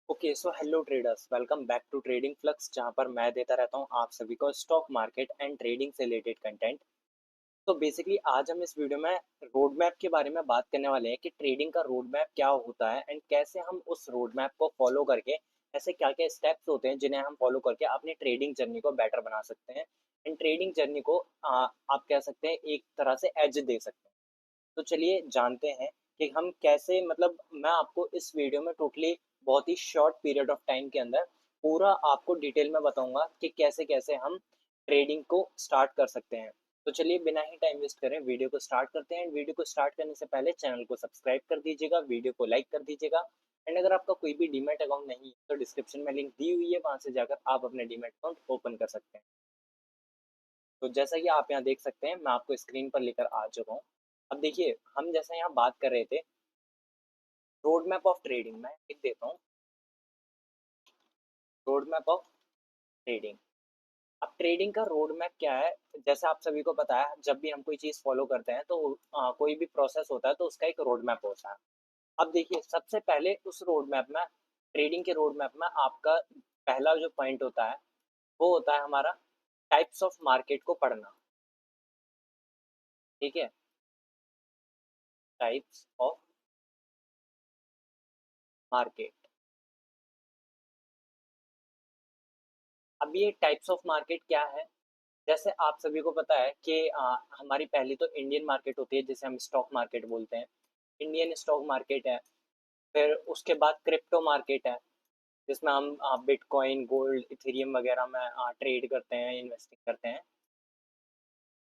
Okay so hello traders, welcome back to Trading Flux, जहां पर मैं देता रहता हूं आप सभी को स्टॉक मार्केट एंड ट्रेडिंग से रिलेटेड कंटेंट। तो बेसिकली आज हम इस वीडियो में रोड मैप के बारे में बात करने वाले हैं कि ट्रेडिंग का रोड मैप क्या होता है एंड कैसे हम उस रोड मैप को फॉलो करके ऐसे क्या क्या स्टेप्स होते हैं जिन्हें हम फॉलो करके अपनी ट्रेडिंग जर्नी को बेटर बना सकते हैं एंड ट्रेडिंग जर्नी को आप कह सकते हैं एक तरह से एज दे सकते हैं। तो चलिए जानते हैं कि हम कैसे, मतलब मैं आपको इस वीडियो में टोटली बहुत ही शॉर्ट पीरियड ऑफ टाइम के अंदर पूरा आपको डिटेल में बताऊंगा कि कैसे कैसे हम ट्रेडिंग को स्टार्ट कर सकते हैं। तो चलिए बिना ही टाइम वेस्ट करें वीडियो को स्टार्ट करते हैं। वीडियो को स्टार्ट करने से पहले चैनल को सब्सक्राइब कर दीजिएगा, वीडियो को लाइक कर दीजिएगा एंड अगर आपका कोई भी डीमैट अकाउंट नहीं है तो डिस्क्रिप्शन में लिंक दी हुई है, वहां से जाकर आप अपने डीमैट अकाउंट ओपन कर सकते हैं। तो जैसा कि आप यहाँ देख सकते हैं मैं आपको स्क्रीन पर लेकर आ चुका हूँ। अब देखिए हम जैसा यहाँ बात कर रहे थे रोड मैप ऑफ ट्रेडिंग, मैं लिख देता हूँ रोड मैप ऑफ ट्रेडिंग। अब ट्रेडिंग का रोड मैप क्या है? जैसे आप सभी को पता है जब भी हम कोई चीज फॉलो करते हैं तो कोई भी प्रोसेस होता है तो उसका एक रोड मैप होता है। अब देखिए सबसे पहले उस रोड मैप में, ट्रेडिंग के रोड मैप में आपका पहला जो पॉइंट होता है वो होता है हमारा टाइप्स ऑफ मार्केट को पढ़ना। ठीक है, टाइप्स ऑफ मार्केट। अब ये टाइप्स ऑफ मार्केट क्या है? जैसे आप सभी को पता है कि हमारी पहली तो इंडियन मार्केट होती है जिसे हम स्टॉक मार्केट बोलते हैं। इंडियन स्टॉक मार्केट है। फिर उसके बाद क्रिप्टो मार्केट है जिसमें हम बिटकॉइन, गोल्ड, इथेरियम वगैरह में ट्रेड करते हैं, इन्वेस्टिंग करते हैं।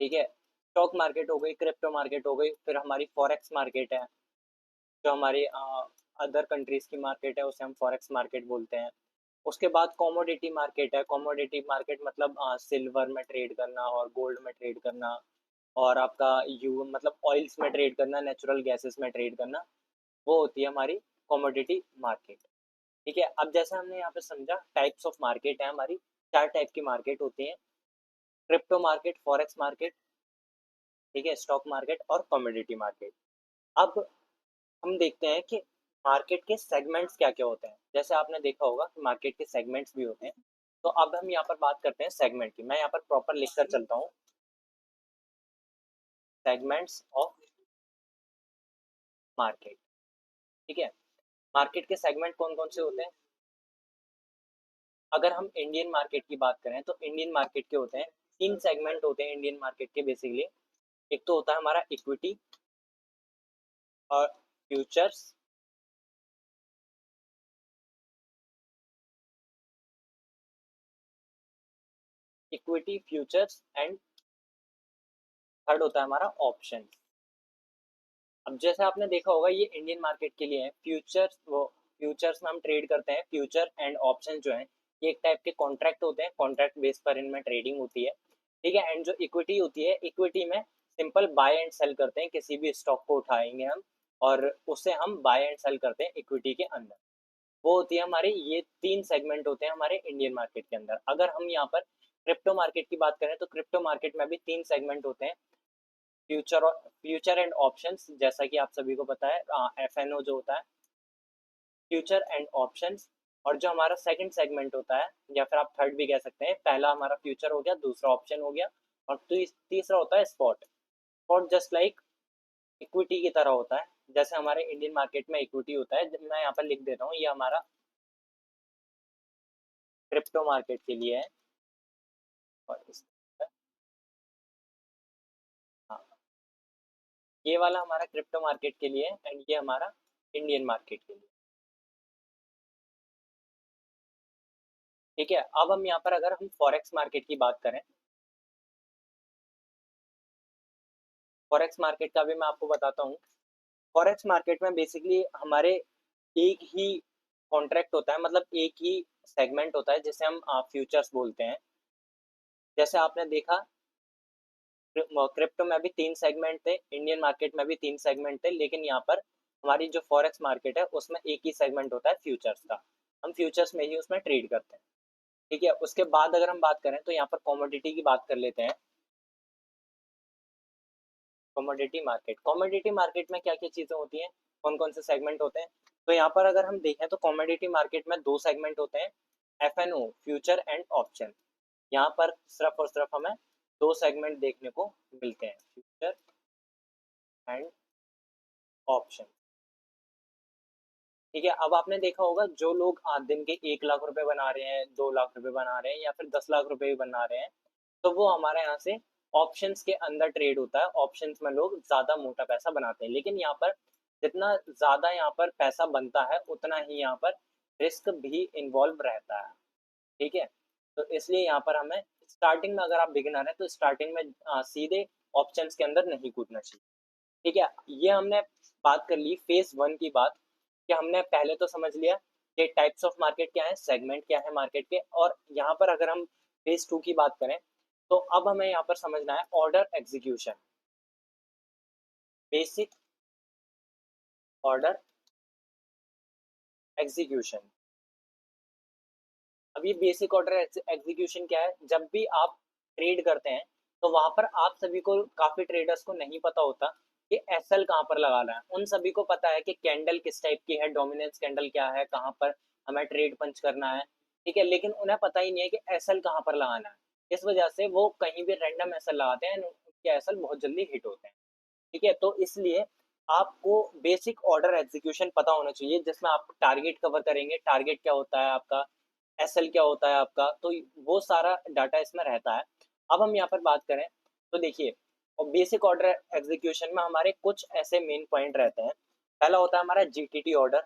ठीक है, स्टॉक मार्केट हो गई, क्रिप्टो मार्केट हो गई। फिर हमारी फॉरेक्स मार्केट है जो हमारी अदर कंट्रीज की मार्केट है, उसे हम फॉरेक्स मार्केट बोलते हैं। उसके बाद कॉमोडिटी मार्केट है। कॉमोडिटी मार्केट मतलब सिल्वर में ट्रेड करना और गोल्ड में ट्रेड करना और आपका यू मतलब ऑयल्स में ट्रेड करना, नेचुरल गैसेस में ट्रेड करना, वो होती है हमारी कॉमोडिटी मार्केट। ठीक है, अब जैसे हमने यहाँ पे समझा टाइप्स ऑफ मार्केट है हमारी, चार टाइप की मार्केट होती है: क्रिप्टो मार्केट, फॉरेक्स मार्केट, ठीक है, स्टॉक मार्केट और कॉमोडिटी मार्केट। अब हम देखते हैं कि मार्केट के सेगमेंट्स क्या क्या होते हैं। जैसे आपने देखा होगा कि मार्केट के सेगमेंट्स भी होते हैं। तो अब हम यहाँ पर बात करते हैं सेगमेंट की। मैं यहाँ पर प्रॉपर लिख कर चलता हूँ, सेगमेंट्स ऑफ मार्केट। ठीक है, मार्केट के सेगमेंट कौन कौन से होते हैं? अगर हम इंडियन मार्केट की बात करें तो इंडियन मार्केट के होते हैं तीन सेगमेंट होते हैं इंडियन मार्केट के बेसिकली। एक तो होता है हमारा इक्विटी और futures, equity futures and third होता है हमारा ऑप्शन। अब जैसे आपने देखा होगा ये इंडियन मार्केट के लिए है। फ्यूचर्स, वो फ्यूचर्स में हम ट्रेड करते हैं। फ्यूचर एंड ऑप्शन जो है ये एक टाइप के कॉन्ट्रैक्ट होते हैं, कॉन्ट्रैक्ट बेस पर इनमें ट्रेडिंग होती है। ठीक है, एंड जो इक्विटी होती है, इक्विटी में सिंपल बाय एंड सेल करते हैं, किसी भी स्टॉक को उठाएंगे हम और उसे हम बाय एंड सेल करते हैं इक्विटी के अंदर। वो होती है हमारी, ये तीन सेगमेंट होते हैं हमारे इंडियन मार्केट के अंदर। अगर हम यहाँ पर क्रिप्टो मार्केट की बात करें तो क्रिप्टो मार्केट में भी तीन सेगमेंट होते हैं: फ्यूचर और फ्यूचर एंड ऑप्शंस, जैसा कि आप सभी को पता है एफएनओ जो होता है, फ्यूचर एंड ऑप्शंस। और जो हमारा सेकंड सेगमेंट होता है या फिर आप थर्ड भी कह सकते हैं, पहला हमारा फ्यूचर हो गया, दूसरा ऑप्शन हो गया और तीसरा होता है spot. Spot just like equity की तरह होता है, जैसे हमारे इंडियन मार्केट में इक्विटी होता है। मैं यहाँ पर लिख देता हूँ ये हमारा क्रिप्टो मार्केट के लिए है और हाँ, ये वाला हमारा क्रिप्टो मार्केट के लिए है एंड ये हमारा इंडियन मार्केट के लिए। ठीक है, अब हम यहाँ पर अगर हम फॉरेक्स मार्केट की बात करें, फॉरेक्स मार्केट का भी मैं आपको बताता हूँ। फॉरेक्स मार्केट में बेसिकली हमारे एक ही कॉन्ट्रैक्ट होता है, मतलब एक ही सेगमेंट होता है जिसे हम फ्यूचर्स बोलते हैं। जैसे आपने देखा क्रिप्टो में भी तीन सेगमेंट थे, इंडियन मार्केट में भी तीन सेगमेंट थे, लेकिन यहाँ पर हमारी जो फॉरेक्स मार्केट है उसमें एक ही सेगमेंट होता है फ्यूचर्स का। हम फ्यूचर्स में ही उसमें ट्रेड करते हैं। ठीक है, उसके बाद अगर हम बात करें तो यहाँ पर कॉमोडिटी की बात कर लेते हैं। कमोडिटी मार्केट, कमोडिटी मार्केट में क्या क्या चीजें होती हैं, कौन कौन से सेगमेंट होते हैं? तो यहाँ पर अगर हम देखें तो कमोडिटी मार्केट में दो सेगमेंट होते हैं, एफएनओ फ्यूचर एंड ऑप्शन। यहाँ पर सिर्फ और सिर्फ हमें दो सेगमेंट देखने को मिलते हैं, फ्यूचर एंड ऑप्शन। ठीक है, अब आपने देखा होगा जो लोग दिन के 1 लाख रुपए बना रहे हैं, 2 लाख रुपए बना रहे हैं या फिर 10 लाख रुपए भी बना रहे हैं, तो वो हमारे यहाँ से ऑप्शंस के अंदर ट्रेड होता है। ऑप्शंस में लोग ज्यादा मोटा पैसा बनाते हैं, लेकिन यहाँ पर जितना ज्यादा यहाँ पर पैसा बनता है उतना ही यहाँ पर रिस्क भी इन्वॉल्व रहता है। ठीक है, तो इसलिए यहाँ पर हमें स्टार्टिंग में, अगर आप बिगिनर हैं तो स्टार्टिंग में सीधे ऑप्शंस के अंदर नहीं कूदना चाहिए। ठीक है, ये हमने बात कर ली फेज 1 की बात, कि हमने पहले तो समझ लिया कि टाइप्स ऑफ मार्केट क्या है, सेगमेंट क्या है मार्केट के। और यहाँ पर अगर हम फेज 2 की बात करें तो अब हमें यहाँ पर समझना है order execution, basic order execution. अब ये बेसिक ऑर्डर एग्जीक्यूशन क्या है, जब भी आप ट्रेड करते हैं तो वहां पर आप सभी को, काफी ट्रेडर्स को नहीं पता होता कि एसएल कहाँ पर लगाना है। उन सभी को पता है कि कैंडल किस टाइप की है, डोमिनेंस कैंडल क्या है, कहाँ पर हमें ट्रेड पंच करना है। ठीक है, लेकिन उन्हें पता ही नहीं है कि एसएल कहाँ पर लगाना है। इस वजह से वो कहीं भी रैंडम एसएल लगाते हैं, उनके एसएल बहुत जल्दी हिट होते हैं। ठीक है, तो इसलिए आपको बेसिक ऑर्डर एग्जीक्यूशन पता होना चाहिए, जिसमें आप टारगेट कवर करेंगे, टारगेट क्या होता है आपका, एसएल क्या होता है आपका, तो वो सारा डाटा इसमें रहता है। अब हम यहाँ पर बात करें तो देखिए, और बेसिक ऑर्डर एग्जीक्यूशन में हमारे कुछ ऐसे मेन पॉइंट रहते हैं। पहला होता है हमारा जीटीटी ऑर्डर,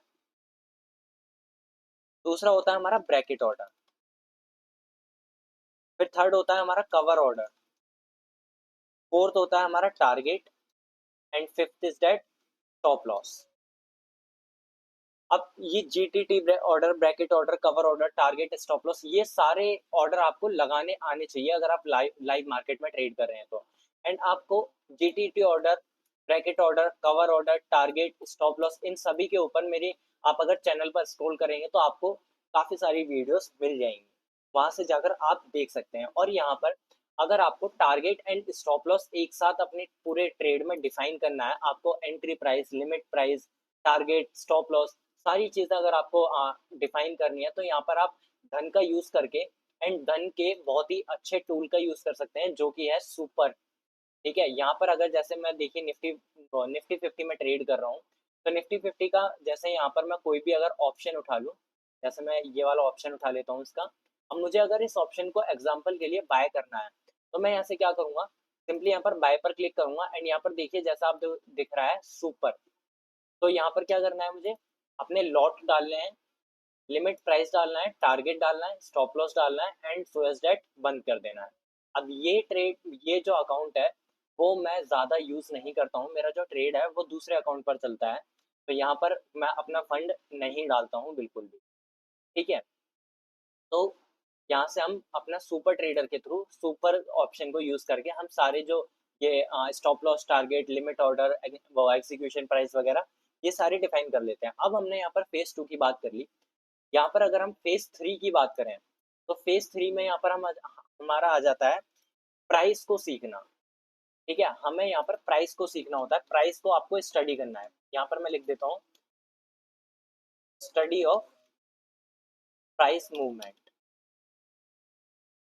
दूसरा होता है हमारा ब्रैकेट ऑर्डर, फिर थर्ड होता है हमारा कवर ऑर्डर, फोर्थ होता है हमारा target, and fifth is that stop loss. अब ये GTT order, bracket order, cover order, target, stop loss, ये सारे ऑर्डर आपको लगाने आने चाहिए अगर आप लाइव लाइव मार्केट में ट्रेड कर रहे हैं तो। एंड आपको GTT order, bracket order, cover order, target, stop loss, इन सभी के ऊपर मेरी, आप अगर चैनल पर स्क्रॉल करेंगे तो आपको काफी सारी वीडियोस मिल जाएंगी, वहां से जाकर आप देख सकते हैं। और यहाँ पर अगर आपको टारगेट एंड स्टॉप लॉस एक साथ अपने पूरे ट्रेड में डिफाइन करना है, आपको entry price, limit price, target, stop loss, सारी चीजें अगर आपको डिफाइन करनी है, तो यहाँ पर आप धन का यूज करके, एंड धन के बहुत ही अच्छे टूल का यूज कर सकते हैं जो कि है सुपर। ठीक है, यहाँ पर अगर जैसे मैं देखिए निफ्टी निफ्टी 50 में ट्रेड कर रहा हूँ, तो निफ्टी 50 का जैसे यहाँ पर मैं कोई भी अगर ऑप्शन उठा लूँ, जैसे मैं ये वाला ऑप्शन उठा लेता हूँ इसका। अब मुझे अगर इस ऑप्शन को एग्जाम्पल के लिए बाय करना है, तो मैं यहाँ से क्या करूंगा, सिंपली यहाँ पर बाय पर क्लिक करूंगा, एंड यहाँ पर देखिए जैसा आप दिख रहा है सुपर। तो यहाँ पर क्या करना है, मुझे अपने लॉट डालने हैं, लिमिट प्राइस डालना है, टारगेट डालना है, स्टॉप लॉस डालना है, एंड सो एज डेट बंद कर देना है। अब ये ट्रेड, ये जो अकाउंट है वो मैं ज़्यादा यूज़ नहीं करता हूँ, मेरा जो ट्रेड है वो दूसरे अकाउंट पर चलता है, तो यहाँ पर मैं अपना फंड नहीं डालता हूँ बिल्कुल भी। ठीक है, तो यहाँ से हम अपना सुपर ट्रेडर के थ्रू, सुपर ऑप्शन को यूज़ करके हम सारे जो ये stop loss, target, limit order, execution price वगैरह, ये सारे डिफाइन कर लेते हैं। अब हमने यहाँ पर फेज 2 की बात कर ली। यहाँ पर अगर हम फेज 3 की बात करें, तो फेज 3 में यहाँ पर हमारा आ जाता है प्राइस को सीखना। ठीक है, हमें यहाँ पर प्राइस को सीखना होता है, प्राइस को आपको स्टडी करना है। यहाँ पर मैं लिख देता हूँ, स्टडी ऑफ प्राइस मूवमेंट।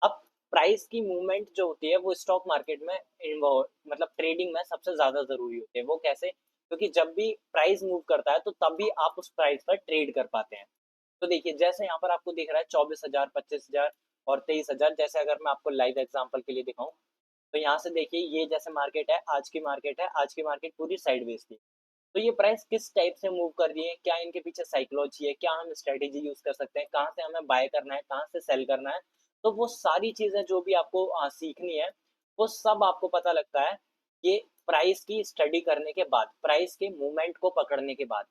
अब प्राइस की मूवमेंट जो होती है वो स्टॉक मार्केट में मतलब ट्रेडिंग में सबसे ज्यादा जरूरी होती है। वो कैसे, क्योंकि जब भी प्राइस मूव करता है तो तभी आप उस प्राइस पर ट्रेड कर पाते हैं। तो देखिए जैसे यहाँ पर आपको दिख रहा है 24,000, 25,000 और 23,000, जैसे अगर मैं आपको लाइव एग्जांपल के लिए दिखाऊं, तो यहाँ से देखिए ये जैसे मार्केट है, आज की मार्केट है, आज की मार्केट पूरी साइडवेज थी। तो ये प्राइस किस टाइप से मूव कर रही है, क्या इनके पीछे साइकोलॉजी है, क्या हम स्ट्रेटेजी यूज कर सकते हैं, कहाँ से हमें बाय करना है, कहाँ से सेल करना है, तो वो सारी चीजें जो भी आपको सीखनी है, वो सब आपको पता लगता है ये प्राइस की स्टडी करने के बाद, प्राइस के मूवमेंट को पकड़ने के बाद।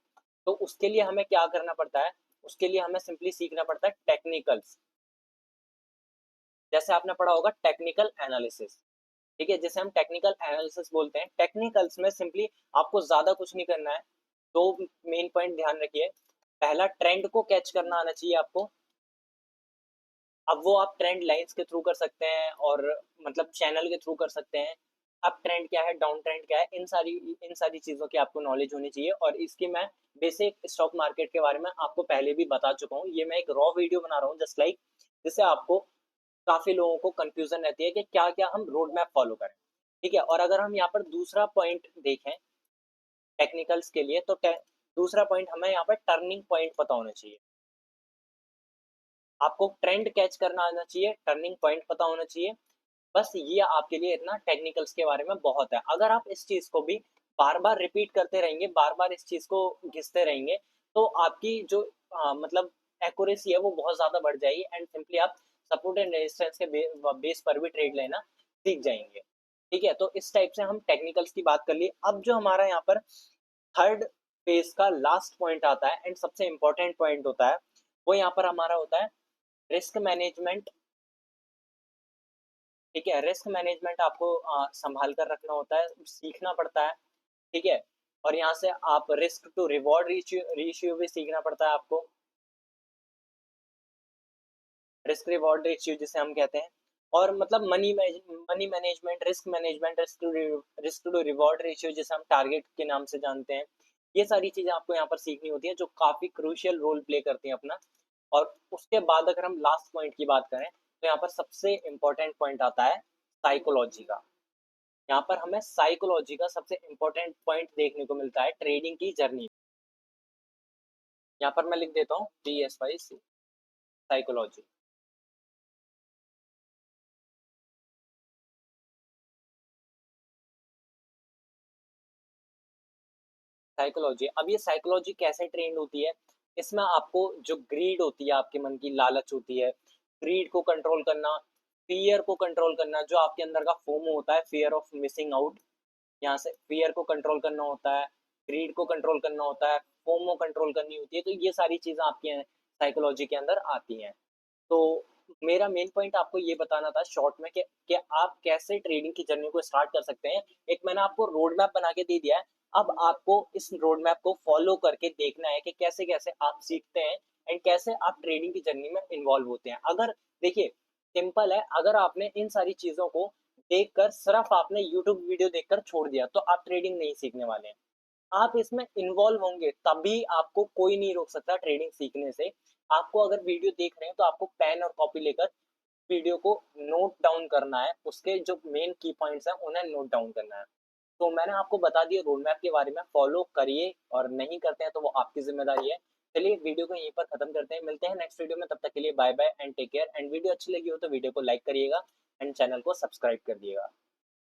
तो उसके लिए हमें क्या करना पड़ता है, उसके लिए हमें सिंपली सीखना पड़ता है टेक्निकल्स। जैसे आपने पढ़ा होगा टेक्निकल एनालिसिस। ठीक है, जैसे हम टेक्निकल एनालिसिस बोलते हैं, टेक्निकल्स में सिंपली आपको ज्यादा कुछ नहीं करना है। दो मेन पॉइंट ध्यान रखिए। पहला, ट्रेंड को कैच करना आना चाहिए आपको। अब वो आप ट्रेंड लाइंस के थ्रू कर सकते हैं और मतलब चैनल के थ्रू कर सकते हैं, अप ट्रेंड क्या है, डाउन ट्रेंड क्या है, इन सारी चीज़ों की आपको नॉलेज होनी चाहिए। और इसकी मैं बेसिक स्टॉक मार्केट के बारे में आपको पहले भी बता चुका हूँ। ये मैं एक रॉ वीडियो बना रहा हूँ जस्ट लाइक, जिससे आपको काफ़ी लोगों को कन्फ्यूज़न रहती है कि क्या-क्या हम रोड मैप फ़ॉलो करें, ठीक है? और अगर हम यहाँ पर दूसरा पॉइंट देखें टेक्निकल्स के लिए, तो दूसरा पॉइंट हमें यहाँ पर टर्निंग पॉइंट पता होना चाहिए। आपको ट्रेंड कैच करना आना चाहिए, टर्निंग पॉइंट पता होना चाहिए। बस ये आपके लिए इतना टेक्निकल्स के बारे में बहुत है। अगर आप इस चीज़ को भी बार-बार रिपीट करते रहेंगे, बार-बार इस चीज़ को घिसते रहेंगे, तो आपकी जो मतलब एक्यूरेसी है वो बहुत ज़्यादा बढ़ जाएगी एंड सिंपली आप सपोर्ट एंड रेजिस्टेंस के बेस पर भी ट्रेड लेना सीख जाएँगे। ठीक है? तो इस टाइप से हम टेक्निकल्स की बात कर ली। अब जो हमारा यहाँ पर थर्ड फेज़ का लास्ट पॉइंट आता है एंड सबसे इम्पोर्टेंट पॉइंट होता है, वो यहाँ पर हमारा होता है रिस्क मैनेजमेंट। ठीक है, रिस्क मैनेजमेंट आपको संभाल कर रखना होता है, सीखना पड़ता है, ठीक है? और यहाँ से आप रिस्क टू रिवॉर्ड रेशियो भी सीखना पड़ता है आपको, रिस्क रिवॉर्ड रेशियो जिसे हम कहते हैं। और मतलब money management, risk to reward ratio जिसे हम टारगेट के नाम से जानते हैं। ये सारी चीज़ें आपको यहाँ पर सीखनी होती हैं, जो काफ़ी क्रूशियल रोल प्ले करती हैं अपना। और उसके बाद अगर हम लास्ट पॉइंट की बात करें, तो यहाँ पर सबसे इम्पोर्टेंट पॉइंट आता है साइकोलॉजी का। यहाँ पर हमें साइकोलॉजी का सबसे इम्पोर्टेंट पॉइंट देखने को मिलता है ट्रेडिंग की जर्नी। यहाँ पर मैं लिख देता हूँ DSY साइकोलॉजी। साइकोलॉजी, अब ये साइकोलॉजी कैसे ट्रेंड होती है? इसमें आपको जो ग्रीड होती है, आपके मन की लालच होती है, ग्रीड को कंट्रोल करना, फियर को कंट्रोल करना, जो आपके अंदर का फोमो होता है, फियर ऑफ मिसिंग आउट, यहाँ से फियर को कंट्रोल करना होता है, ग्रीड को कंट्रोल करना होता है, फोमो कंट्रोल करनी होती है। तो ये सारी चीज़ें आपकी साइकोलॉजी के अंदर आती हैं। तो मेरा मेन पॉइंट आपको ये बताना था शॉर्ट में कि आप कैसे ट्रेडिंग की जर्नी को स्टार्ट कर सकते हैं। एक मैंने आपको रोड मैप बना के दे दिया है। अब आपको इस रोड मैप को फॉलो करके देखना है कि कैसे-कैसे आप सीखते हैं एंड कैसे आप ट्रेडिंग की जर्नी में इन्वॉल्व होते हैं। अगर देखिए सिंपल है, अगर आपने इन सारी चीज़ों को देखकर सिर्फ आपने यूट्यूब वीडियो देखकर छोड़ दिया, तो आप ट्रेडिंग नहीं सीखने वाले हैं। आप इसमें इन्वॉल्व होंगे तभी आपको कोई नहीं रोक सकता ट्रेडिंग सीखने से। आपको अगर वीडियो देख रहे हैं तो आपको पेन और कॉपी लेकर वीडियो को नोट डाउन करना है, उसके जो मेन की पॉइंट्स हैं उन्हें नोट डाउन करना है। तो मैंने आपको बता दिया रोड मैप के बारे में, फॉलो करिए और नहीं करते हैं तो वो आपकी ज़िम्मेदारी है। चलिए वीडियो को यहीं पर खत्म करते हैं, मिलते हैं नेक्स्ट वीडियो में, तब तक के लिए bye bye and take care. And video अच्छी लगी हो तो वीडियो को लाइक करिएगा एंड चैनल को सब्सक्राइब कर दिएगा।